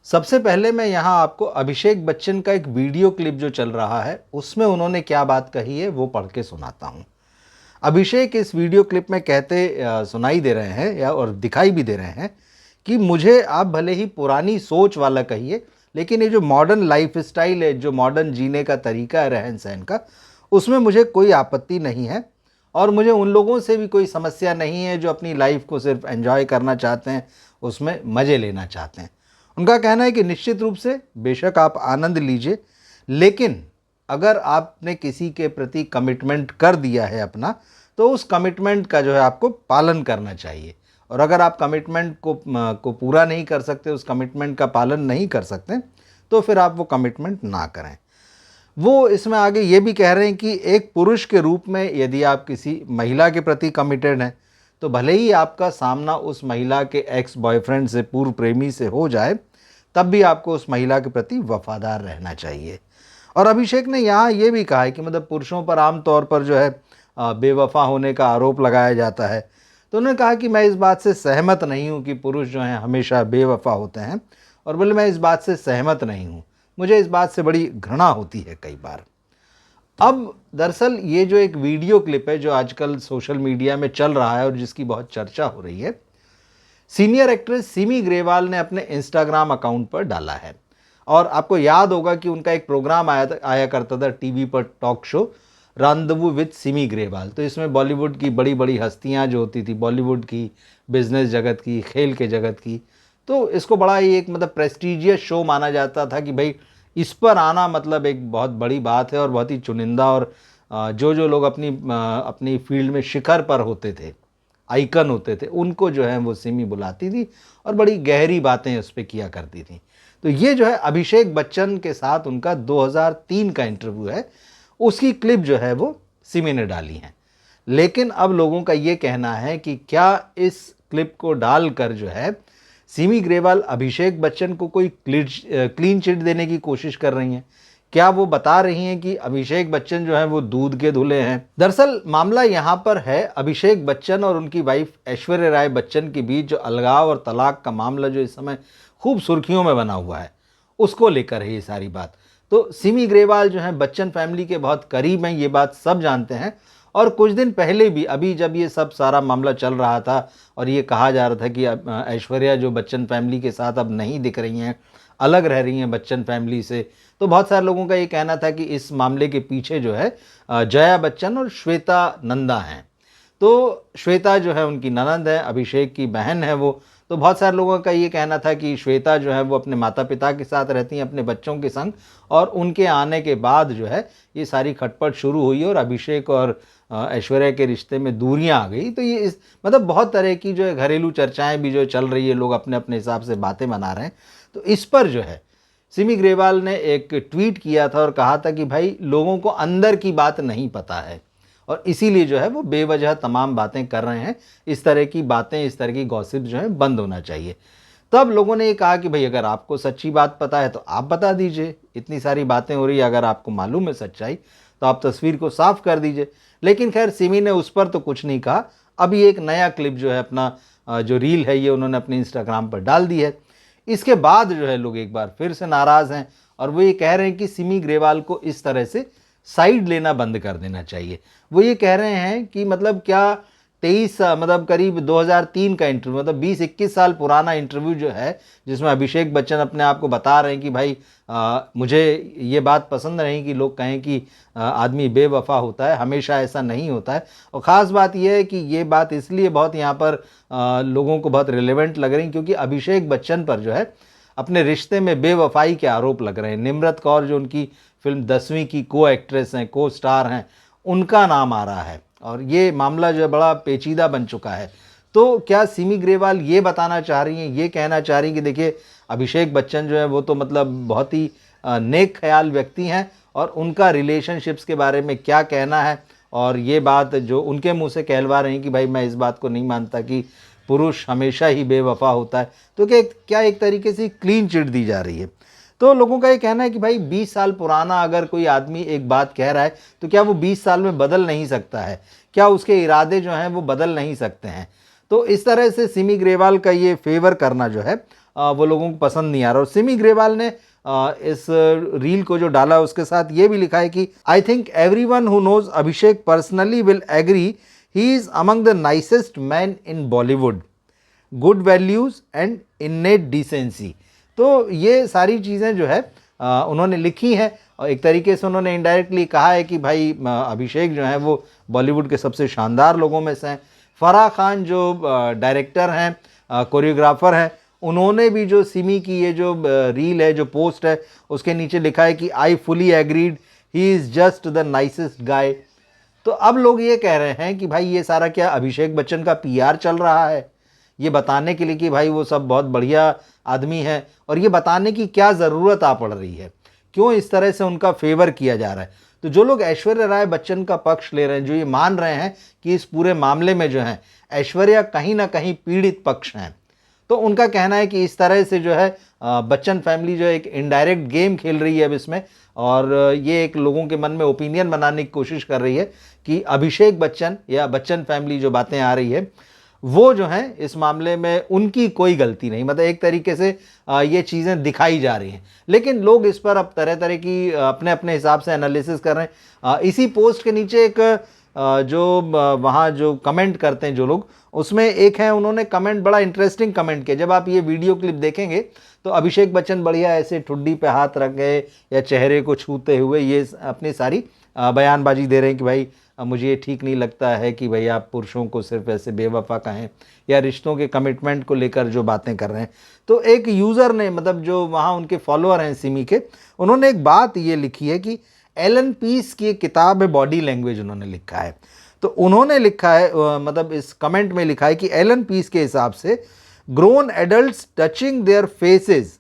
सबसे पहले मैं यहाँ आपको अभिषेक बच्चन का एक वीडियो क्लिप जो चल रहा है उसमें उन्होंने क्या बात कही है वो पढ़ के सुनाता हूँ। अभिषेक इस वीडियो क्लिप में कहते सुनाई दे रहे हैं या और दिखाई भी दे रहे हैं कि मुझे आप भले ही पुरानी सोच वाला कहिए, लेकिन ये जो मॉडर्न लाइफ स्टाइल है, जो मॉडर्न जीने का तरीका है रहन सहन का, उसमें मुझे कोई आपत्ति नहीं है और मुझे उन लोगों से भी कोई समस्या नहीं है जो अपनी लाइफ को सिर्फ एंजॉय करना चाहते हैं, उसमें मज़े लेना चाहते हैं। उनका कहना है कि निश्चित रूप से बेशक आप आनंद लीजिए, लेकिन अगर आपने किसी के प्रति कमिटमेंट कर दिया है अपना, तो उस कमिटमेंट का जो है आपको पालन करना चाहिए। और अगर आप कमिटमेंट को पूरा नहीं कर सकते, उस कमिटमेंट का पालन नहीं कर सकते, तो फिर आप वो कमिटमेंट ना करें। वो इसमें आगे ये भी कह रहे हैं कि एक पुरुष के रूप में यदि आप किसी महिला के प्रति कमिटेड हैं, तो भले ही आपका सामना उस महिला के एक्स बॉयफ्रेंड से, पूर्व प्रेमी से हो जाए, तब भी आपको उस महिला के प्रति वफादार रहना चाहिए। और अभिषेक ने यहाँ ये भी कहा है कि मतलब पुरुषों पर आमतौर पर जो है बेवफा होने का आरोप लगाया जाता है। तो उन्होंने कहा कि मैं इस बात से सहमत नहीं हूँ कि पुरुष जो हैं हमेशा बेवफा होते हैं, और बोले मैं इस बात से सहमत नहीं हूँ, मुझे इस बात से बड़ी घृणा होती है कई बार। अब दरअसल ये जो एक वीडियो क्लिप है जो आजकल सोशल मीडिया में चल रहा है और जिसकी बहुत चर्चा हो रही है, सीनियर एक्ट्रेस सिमी ग्रेवाल ने अपने इंस्टाग्राम अकाउंट पर डाला है। और आपको याद होगा कि उनका एक प्रोग्राम आया करता था टीवी पर, talk show rendezvous with Simi Garewal. तो इसमें बॉलीवुड की बड़ी बड़ी हस्तियां जो होती थी, बॉलीवुड की, बिजनेस जगत की, खेल के जगत की, तो इसको बड़ा ही एक मतलब प्रेस्टीजियस शो माना जाता था कि भाई इस पर आना मतलब एक बहुत बड़ी बात है और बहुत ही चुनिंदा, और जो जो लोग अपनी फील्ड में शिखर पर होते थे, आइकन होते थे, उनको जो है वो सिमी बुलाती थी और बड़ी गहरी बातें उस पर किया करती थी। तो ये जो है अभिषेक बच्चन के साथ उनका 2003 का इंटरव्यू है, उसकी क्लिप जो है वो सिमी ने डाली है। लेकिन अब लोगों का ये कहना है कि क्या इस क्लिप को डालकर जो है सिमी ग्रेवाल अभिषेक बच्चन को कोई क्लीन चिट देने की कोशिश कर रही हैं? क्या वो बता रही हैं कि अभिषेक बच्चन जो है वो दूध के धुले हैं? दरअसल मामला यहाँ पर है अभिषेक बच्चन और उनकी वाइफ ऐश्वर्या राय बच्चन के बीच जो अलगाव और तलाक का मामला जो इस समय खूब सुर्खियों में बना हुआ है, उसको लेकर है ये सारी बात। तो सिमी ग्रेवाल जो है बच्चन फैमिली के बहुत करीब हैं, ये बात सब जानते हैं। और कुछ दिन पहले भी, अभी जब ये सब सारा मामला चल रहा था और ये कहा जा रहा था कि ऐश्वर्या जो बच्चन फैमिली के साथ अब नहीं दिख रही हैं, अलग रह रही हैं बच्चन फैमिली से, तो बहुत सारे लोगों का ये कहना था कि इस मामले के पीछे जो है जया बच्चन और श्वेता नंदा हैं। तो श्वेता जो है उनकी ननंद है, अभिषेक की बहन है वो। तो बहुत सारे लोगों का ये कहना था कि श्वेता जो है वो अपने माता पिता के साथ रहती हैं, अपने बच्चों के संग, और उनके आने के बाद जो है ये सारी खटपट शुरू हुई और अभिषेक और ऐश्वर्या के रिश्ते में दूरियां आ गई। तो ये इस मतलब बहुत तरह की जो है घरेलू चर्चाएं भी जो चल रही है, लोग अपने अपने हिसाब से बातें बना रहे हैं। तो इस पर जो है सिमी ग्रेवाल ने एक ट्वीट किया था और कहा था कि भाई लोगों को अंदर की बात नहीं पता है और इसीलिए जो है वो बेवजह तमाम बातें कर रहे हैं। इस तरह की बातें, इस तरह की गॉसिप जो है बंद होना चाहिए। तब लोगों ने ये कहा कि भाई अगर आपको सच्ची बात पता है तो आप बता दीजिए, इतनी सारी बातें हो रही है, अगर आपको मालूम है सच्चाई तो आप तस्वीर को साफ कर दीजिए। लेकिन खैर सिमी ने उस पर तो कुछ नहीं कहा। अभी एक नया क्लिप जो है अपना जो रील है ये उन्होंने अपने इंस्टाग्राम पर डाल दी है। इसके बाद जो है लोग एक बार फिर से नाराज़ हैं और वो ये कह रहे हैं कि सिमी ग्रेवाल को इस तरह से साइड लेना बंद कर देना चाहिए। वो ये कह रहे हैं कि मतलब क्या 23 मतलब करीब 2003 का इंटरव्यू, मतलब 20-21 साल पुराना इंटरव्यू जो है, जिसमें अभिषेक बच्चन अपने आप को बता रहे हैं कि भाई मुझे ये बात पसंद नहीं कि लोग कहें कि आदमी बेवफा होता है, हमेशा ऐसा नहीं होता है। और ख़ास बात यह है कि ये बात इसलिए बहुत यहाँ पर लोगों को बहुत रिलेवेंट लग रही क्योंकि अभिषेक बच्चन पर जो है अपने रिश्ते में बेवफाई के आरोप लग रहे हैं। निम्रत कौर जो उनकी फिल्म 10वीं की को एक्ट्रेस हैं, को स्टार हैं, उनका नाम आ रहा है और ये मामला जो है बड़ा पेचीदा बन चुका है। तो क्या सिमी ग्रेवाल ये बताना चाह रही हैं, ये कहना चाह रही हैं कि देखिए अभिषेक बच्चन जो है वो तो मतलब बहुत ही नेक ख्याल व्यक्ति हैं और उनका रिलेशनशिप्स के बारे में क्या कहना है, और ये बात जो उनके मुंह से कहलवा रही हैं कि भाई मैं इस बात को नहीं मानता कि पुरुष हमेशा ही बेवफा होता है। तो क्या एक तरीके से क्लीन चिट दी जा रही है। तो लोगों का ये कहना है कि भाई 20 साल पुराना अगर कोई आदमी एक बात कह रहा है तो क्या वो 20 साल में बदल नहीं सकता है? क्या उसके इरादे जो हैं वो बदल नहीं सकते हैं? तो इस तरह से सिमी ग्रेवाल का ये फेवर करना जो है वो लोगों को पसंद नहीं आ रहा। और सिमी ग्रेवाल ने इस रील को जो डाला उसके साथ ये भी लिखा है कि I think everyone who knows Abhishek personally will agree he is among the nicest man in Bollywood, good values and innate decency. तो ये सारी चीज़ें जो है उन्होंने लिखी हैं और एक तरीके से उन्होंने इनडायरेक्टली कहा है कि भाई अभिषेक जो है वो बॉलीवुड के सबसे शानदार लोगों में से हैं। फराह खान जो डायरेक्टर हैं, कोरियोग्राफर हैं, उन्होंने भी जो सिमी की ये जो रील है, जो पोस्ट है, उसके नीचे लिखा है कि I fully agreed, he is just the nicest guy. तो अब लोग ये कह रहे हैं कि भाई ये सारा क्या अभिषेक बच्चन का पीआर चल रहा है, ये बताने के लिए कि भाई वो सब बहुत बढ़िया आदमी है, और ये बताने की क्या ज़रूरत आ पड़ रही है, क्यों इस तरह से उनका फेवर किया जा रहा है। तो जो लोग ऐश्वर्या राय बच्चन का पक्ष ले रहे हैं, जो ये मान रहे हैं कि इस पूरे मामले में जो है ऐश्वर्या कहीं ना कहीं पीड़ित पक्ष हैं, तो उनका कहना है कि इस तरह से जो है बच्चन फैमिली जो एक इनडायरेक्ट गेम खेल रही है अब इसमें, और ये एक लोगों के मन में ओपिनियन बनाने की कोशिश कर रही है कि अभिषेक बच्चन या बच्चन फैमिली जो बातें आ रही है वो जो है इस मामले में उनकी कोई गलती नहीं। मतलब एक तरीके से ये चीज़ें दिखाई जा रही हैं, लेकिन लोग इस पर अब तरह तरह की अपने अपने हिसाब से एनालिसिस कर रहे हैं। इसी पोस्ट के नीचे एक जो वहाँ जो कमेंट करते हैं जो लोग, उसमें एक है, उन्होंने कमेंट बड़ा इंटरेस्टिंग कमेंट किया। जब आप ये वीडियो क्लिप देखेंगे तो अभिषेक बच्चन बढ़िया ऐसे ठुड्डी पे हाथ रख गए या चेहरे को छूते हुए ये अपनी सारी बयानबाजी दे रहे हैं कि भाई मुझे ये ठीक नहीं लगता है कि भाई आप पुरुषों को सिर्फ ऐसे बेवफा कहें, या रिश्तों के कमिटमेंट को लेकर जो बातें कर रहे हैं। तो एक यूज़र ने, मतलब जो वहाँ उनके फॉलोअर हैं सिमी के, उन्होंने एक बात ये लिखी है कि एलन पीस की एक किताब है बॉडी लैंग्वेज, उन्होंने लिखा है। तो उन्होंने लिखा है, मतलब इस कमेंट में लिखा है कि एलन पीस के हिसाब से grown adults touching their faces,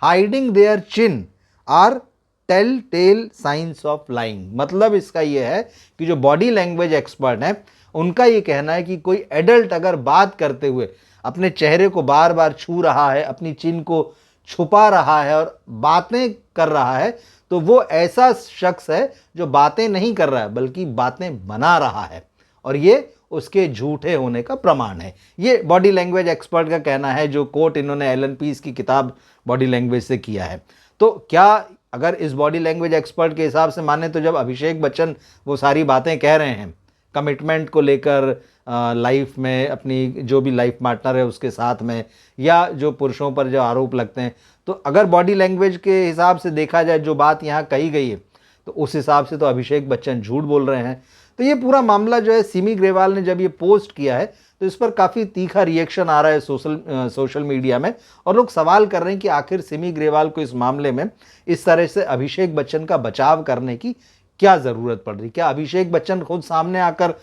hiding their chin or telltale signs of lying. मतलब इसका ये है कि जो बॉडी लैंग्वेज एक्सपर्ट हैं उनका ये कहना है कि कोई एडल्ट अगर बात करते हुए अपने चेहरे को बार बार छू रहा है, अपनी चिन को छुपा रहा है और बातें कर रहा है, तो वो ऐसा शख्स है जो बातें नहीं कर रहा है बल्कि बातें बना रहा है, और ये उसके झूठे होने का प्रमाण है। ये बॉडी लैंग्वेज एक्सपर्ट का कहना है, जो कोट इन्होंने एलन पीस की किताब बॉडी लैंग्वेज से किया है। तो क्या अगर इस बॉडी लैंग्वेज एक्सपर्ट के हिसाब से माने तो जब अभिषेक बच्चन वो सारी बातें कह रहे हैं कमिटमेंट को लेकर, लाइफ में अपनी जो भी लाइफ पार्टनर है उसके साथ में, या जो पुरुषों पर जो आरोप लगते हैं, तो अगर बॉडी लैंग्वेज के हिसाब से देखा जाए जो बात यहाँ कही गई है, तो उस हिसाब से तो अभिषेक बच्चन झूठ बोल रहे हैं। तो ये पूरा मामला जो है सिमी ग्रेवाल ने जब ये पोस्ट किया है तो इस पर काफ़ी तीखा रिएक्शन आ रहा है सोशल मीडिया में, और लोग सवाल कर रहे हैं कि आखिर सिमी ग्रेवाल को इस मामले में इस तरह से अभिषेक बच्चन का बचाव करने की क्या ज़रूरत पड़ रही। क्या अभिषेक बच्चन खुद सामने आकर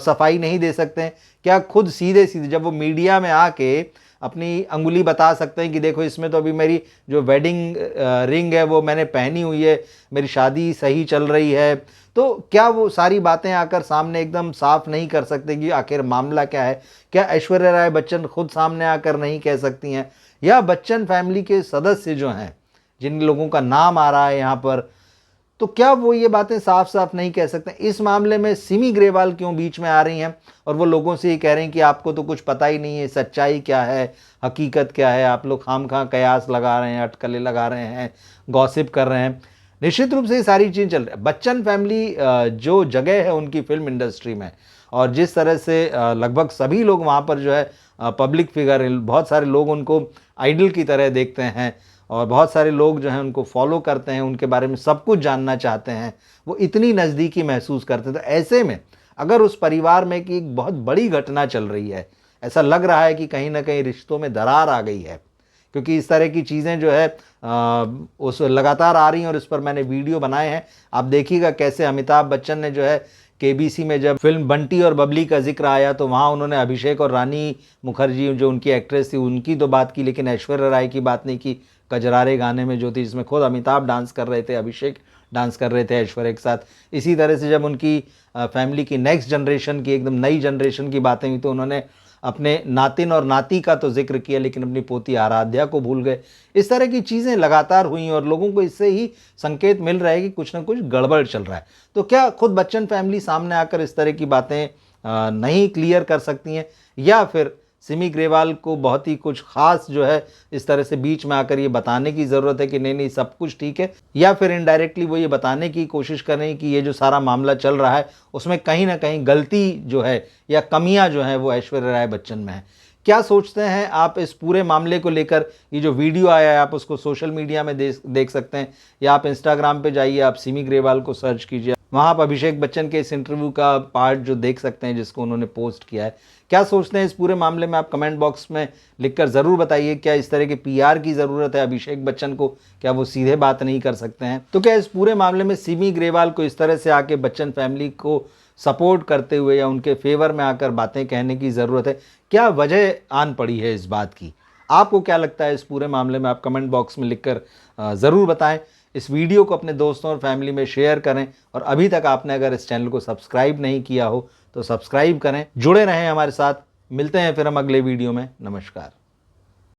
सफाई नहीं दे सकते हैं? क्या खुद सीधे सीधे जब वो मीडिया में आके अपनी अंगुली बता सकते हैं कि देखो इसमें तो अभी मेरी जो वेडिंग रिंग है वो मैंने पहनी हुई है, मेरी शादी सही चल रही है, तो क्या वो सारी बातें आकर सामने एकदम साफ नहीं कर सकते कि आखिर मामला क्या है? क्या ऐश्वर्या राय बच्चन खुद सामने आकर नहीं कह सकती हैं? या बच्चन फैमिली के सदस्य जो हैं, जिन लोगों का नाम आ रहा है यहाँ पर, तो क्या वो ये बातें साफ साफ नहीं कह सकते? इस मामले में सिमी ग्रेवाल क्यों बीच में आ रही हैं और वो लोगों से ये कह रहे हैं कि आपको तो कुछ पता ही नहीं है, सच्चाई क्या है, हकीकत क्या है, आप लोग खामखा कयास लगा रहे हैं, अटकलें लगा रहे हैं, गॉसिप कर रहे हैं। निश्चित रूप से ये सारी चीज़ चल रही है। बच्चन फैमिली जो जगह है उनकी फिल्म इंडस्ट्री में, और जिस तरह से लगभग सभी लोग वहाँ पर जो है पब्लिक फिगर, बहुत सारे लोग उनको आइडल की तरह देखते हैं, और बहुत सारे लोग जो हैं उनको फॉलो करते हैं, उनके बारे में सब कुछ जानना चाहते हैं, वो इतनी नज़दीकी महसूस करते हैं। तो ऐसे में अगर उस परिवार में कि एक बहुत बड़ी घटना चल रही है, ऐसा लग रहा है कि कहीं ना कहीं रिश्तों में दरार आ गई है, क्योंकि इस तरह की चीज़ें जो है उस लगातार आ रही हैं, और इस पर मैंने वीडियो बनाए हैं। आप देखिएगा कैसे अमिताभ बच्चन ने जो है केबीसी में जब फिल्म बंटी और बबली का जिक्र आया तो वहाँ उन्होंने अभिषेक और रानी मुखर्जी जो उनकी एक्ट्रेस थी उनकी तो बात की, लेकिन ऐश्वर्या राय की बात नहीं की। कजरारे गाने में जो थी, जिसमें खुद अमिताभ डांस कर रहे थे, अभिषेक डांस कर रहे थे ऐश्वर्या के साथ। इसी तरह से जब उनकी फैमिली की नेक्स्ट जनरेशन की, एकदम नई जनरेशन की बातें हुई, तो उन्होंने अपने नातिन और नाती का तो जिक्र किया, लेकिन अपनी पोती आराध्या को भूल गए। इस तरह की चीज़ें लगातार हुई, और लोगों को इससे ही संकेत मिल रहा है कि कुछ ना कुछ गड़बड़ चल रहा है। तो क्या खुद बच्चन फैमिली सामने आकर इस तरह की बातें नहीं क्लियर कर सकती हैं, या फिर सिमी ग्रेवाल को बहुत ही कुछ खास जो है इस तरह से बीच में आकर ये बताने की ज़रूरत है कि नहीं नहीं सब कुछ ठीक है, या फिर इनडायरेक्टली वो ये बताने की कोशिश कर रही हैं कि ये जो सारा मामला चल रहा है उसमें कहीं ना कहीं गलती जो है या कमियां जो हैं वो ऐश्वर्या राय बच्चन में है। क्या सोचते हैं आप इस पूरे मामले को लेकर? ये जो वीडियो आया है आप उसको सोशल मीडिया में देख सकते हैं, या आप इंस्टाग्राम पे जाइए, आप सिमी ग्रेवाल को सर्च कीजिए, वहाँ आप अभिषेक बच्चन के इस इंटरव्यू का पार्ट जो देख सकते हैं जिसको उन्होंने पोस्ट किया है। क्या सोचते हैं इस पूरे मामले में? आप कमेंट बॉक्स में लिखकर ज़रूर बताइए। क्या इस तरह के पीआर की ज़रूरत है अभिषेक बच्चन को? क्या वो सीधे बात नहीं कर सकते हैं? तो क्या इस पूरे मामले में सिमी ग्रेवाल को इस तरह से आके बच्चन फैमिली को सपोर्ट करते हुए या उनके फेवर में आकर बातें कहने की ज़रूरत है? क्या वजह आन पड़ी है इस बात की? आपको क्या लगता है इस पूरे मामले में? आप कमेंट बॉक्स में लिखकर ज़रूर बताएं। इस वीडियो को अपने दोस्तों और फैमिली में शेयर करें, और अभी तक आपने अगर इस चैनल को सब्सक्राइब नहीं किया हो तो सब्सक्राइब करें। जुड़े रहें हमारे साथ। मिलते हैं फिर हम अगले वीडियो में। नमस्कार।